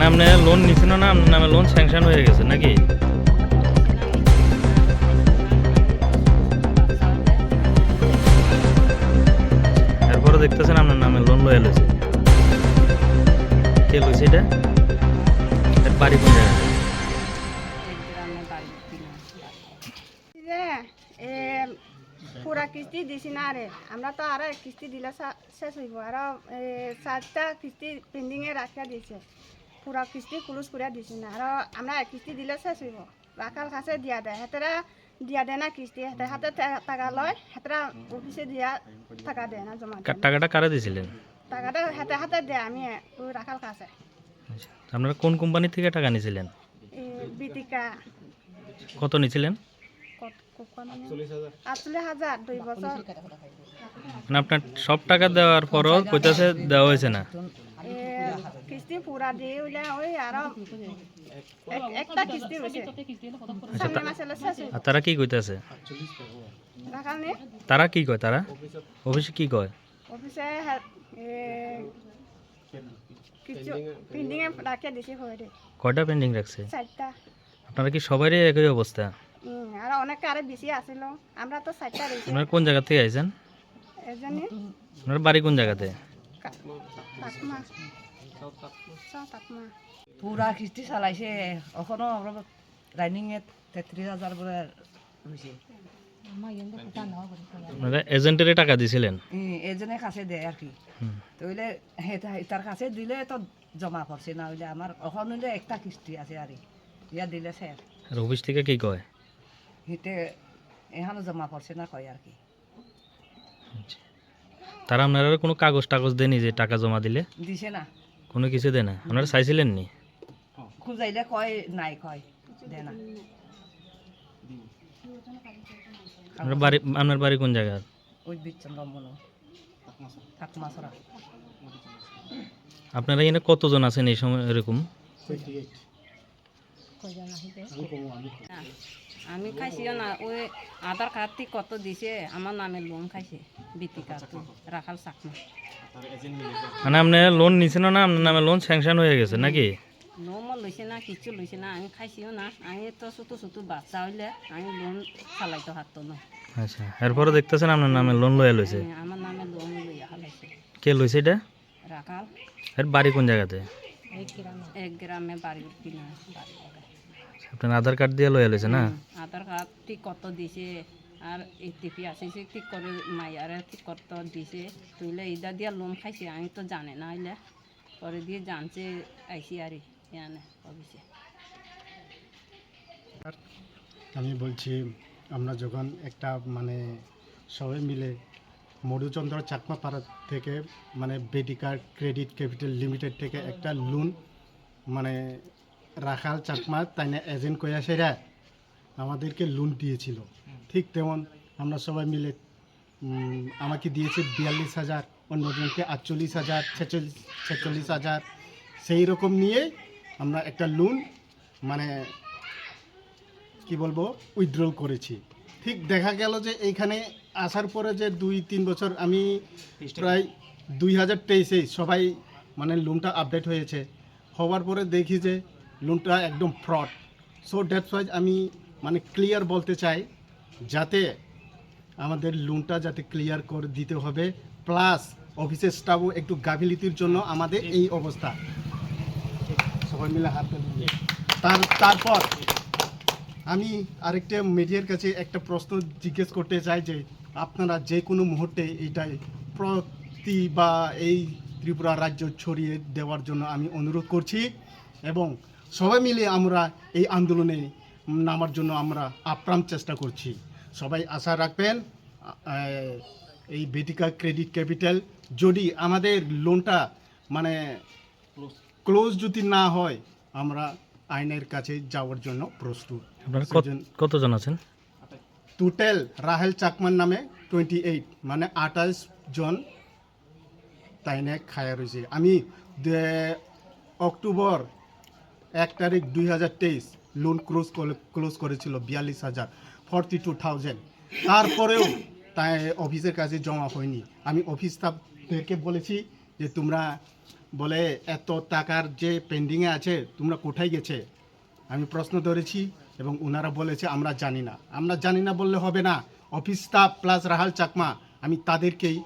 আপনি লোন নিছেন না, আপনার নামে লোন স্যাংশন হয়ে গেছে নাকি? এরপরে দেখতেছেন আপনার নামে লোন লয়ে লইছে। কে লইছে এটা? এর বাড়ি কোন জায়গায়? যে পুরা কিস্তি দিছি না রে, আমরা তো আর কিস্তি দিলে শেষ হইব, আর 7টা কিস্তি পেন্ডিং এ রাখিয়া দিছে, পুরা কিস্তি ক্লোজ করে দিছি না, আর আমরা কিস্তি দিলে শেষ হইব। রাখাল কাছে দিয়া দেয়, হেতেরা দিয়া দেয় না কিস্তি, হেতে হাতে টাকা লয়, হেতেরা অফিসে দিয়া টাকা দেয় না, জমা দেয় না। টাকাটা কারে দিছিলেন? টাকাটা হাতে হাতে দেয় আমি ওই রাখাল কাছে। আচ্ছা, আপনারা কোন কোম্পানি থেকে টাকা নিয়েছিলেন? বিতিকা কত নিয়েছিলেন? 48,000 2 বছর। মানে আপনার সব টাকা দেওয়ার পরও কইতাছে দেওয়া হয়েছে না। কিস্তি পুরা দিয়ে হইলে ওই আর একটা কিস্তি হয়েছে, সামনে মাসে শেষ হইব। আর তারা কি কইতাছে? রাখাল নে তারা কি কয়? তারা অফিসে কি কয়? অফিসে কিছু পেন্ডিং এ রাখিয়া দিছে হয়ে কয়টা পেন্ডিং রাখছে? 4টা। আপনারা কি সবারই একই অবস্থা? আর অনেকে আরো বেশি আছিল, আমরা তো 4টা রয়েছি। আপনারা কোন জায়গা থেকে আইছেন? এজন্য আপনার বাড়ি কোন জায়গাতে? তাকমা তাকমা পুরা কিস্তি চালাইছে, এখনো রানিং এ 33,000 করে হয়েছে। আপনারা এজেন্টের টাকা দিছিলেন? এজনের কাছে দেয় আর কি, হুম। তো হইলে তার কাছে দিলে তো জমা পড়ছে না, হইলে আমার এখন হইলে একটা কিস্তি আছে আর ইয়া দিলে স্যার আর অফিস থেকে কি কয়? হিতে এখানে জমা পড়ছে না কয় আর কি। তারা আপনারা কোনো কাগজ টাগজ দেয়নি যে টাকা জমা দিলে? দিছে না, কোনো কিছু দেয় না? আপনারা চাইছিলেন নি? খুঁজাইলে কয় নাই, কয় দে না। আপনার বাড়ি কোন জায়গা? ওই বিচ্ছন্দ মনো থাকমা সরা। আপনারা এখানে কতজন আছেন এই সময় এরকম? আমি খাইছিও না, ওই আধার কার্ড থেকে কত দিছে, আমার নামে লোন খাইছে বিতিকা রাখাল চাকমা। মানে আপনি লোন নিছেন না, আপনার নামে লোন স্যাংশন হয়ে গেছে নাকি? লোন লইছে না, কিছু লইছে না, আমি খাইছিও না। আমি তো ছোট ছোট বাচ্চা হইলে আমি লোন চালাইতে হারতো না। আচ্ছা, এরপরে দেখতেছেন আপনার নামে লোন লয়ে লইছে। আমার নামে লোন লইয়া হালাইছে কে লইছে এটা? রাখাল। এর বাড়ি কোন জায়গাতে? এক গ্রামে বাড়ির কিনা বাড়ি করে। আপনার আধার কার্ড দিয়ে লয়ে লইছে না? আধার কার্ড ঠিক কত দিছে, আর এটিপি আসিছে ঠিক করে মাইয়ারে ঠিক কত দিছে, তুইলে ইদা দিয়া লোন খাইছে, আমি তো জানে না, হইলে পরে দিয়ে জানছে আইসি আর ইয়ানে অফিসে। আমি বলছি, আমরা যখন একটা মানে সবাই মিলে মধুচন্দ্র চাকমাপাড়া থেকে মানে বেডিকা ক্রেডিট ক্যাপিটাল লিমিটেড থেকে একটা লোন মানে রাখাল চাকমা তাই না এজেন্ট কইয়া সেরা আমাদেরকে লোন দিয়েছিল। ঠিক তেমন আমরা সবাই মিলে আমাকে দিয়েছে 42,000, অন্যজনকে 48,000, 46,000, সেই রকম নিয়ে আমরা একটা লোন মানে কি বলবো উইথড্রল করেছি। ঠিক দেখা গেল যে এইখানে আসার পরে যে 2-3 বছর আমি প্রায় 2023-এ সবাই মানে লোনটা আপডেট হয়েছে, হওয়ার পরে দেখি যে লোনটা একদম ফ্রড। সো দ্যাটস ওয়াই আমি মানে ক্লিয়ার বলতে চাই, যাতে আমাদের লোনটা যাতে ক্লিয়ার করে দিতে হবে, প্লাস অফিসের স্টাফও একটু গাফিলতির জন্য আমাদের এই অবস্থা। সবাই মিলে হাত মিলিয়ে তারপর আমি আরেকটা মিডিয়ার কাছে একটা প্রশ্ন জিজ্ঞেস করতে চাই যে আপনারা যে কোনো মুহূর্তে এইটাই প্রতি বা এই ত্রিপুরা রাজ্য ছড়িয়ে দেওয়ার জন্য আমি অনুরোধ করছি, এবং সবাই মিলে আমরা এই আন্দোলনে নামার জন্য আমরা আপ্রাণ চেষ্টা করছি। সবাই আশা রাখবেন এই বেটিকা ক্রেডিট ক্যাপিটাল যদি আমাদের লোনটা মানে ক্লোজ যদি না হয়, আমরা আইনের কাছে যাওয়ার জন্য প্রস্তুত। আপনারা কতজন আছেন? টোটাল রাহেল চাকমার নামে 28 মানে 28 জন তাইনে খায়া রয়েছে। আমি অক্টোবর 1 তারিখ 2023 লোন ক্লোজ করেছিল 42,000, 42,000। তারপরেও তাই অফিসের কাছে জমা হয়নি। আমি অফিস স্টাফদেরকে বলেছি যে তোমরা বলে এত টাকার যে পেন্ডিংয়ে আছে তোমরা কোথায় গেছে, আমি প্রশ্ন ধরেছি এবং ওনারা বলেছে আমরা জানি না বললে হবে না। অফিস স্টাফ প্লাস রাহাল চাকমা আমি তাদেরকেই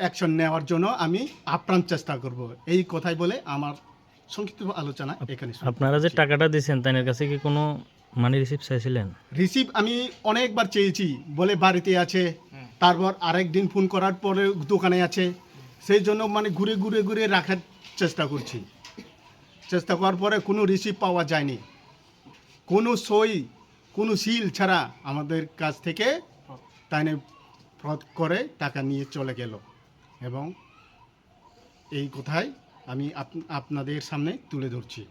অ্যাকশন নেওয়ার জন্য আমি আপ্রাণ চেষ্টা করব, এই কথাই বলে আমার সংক্ষিপ্ত আলোচনা এখানে শেষ আপনারা যে করছি। টাকাটা দিয়েছেন তাদের কাছে কি কোনো মানি রিসিপ্ট চাইছিলেন? রিসিভ আমি অনেকবার চেয়েছি, বলে বাড়িতে আছে, তারপর আরেক দিন ফোন করার পরে দোকানে আছে, সেই জন্য মানে ঘুরে ঘুরে ঘুরে রাখার চেষ্টা করছি। চেষ্টা করার পরে কোনো রিসিভ পাওয়া যায়নি, কোনো সই কোনো সিল ছাড়া আমাদের কাছ থেকে তাই ফ্রড করে টাকা নিয়ে চলে গেল। এবং এই কথাই আমি আপনাদের সামনে তুলে ধরছি।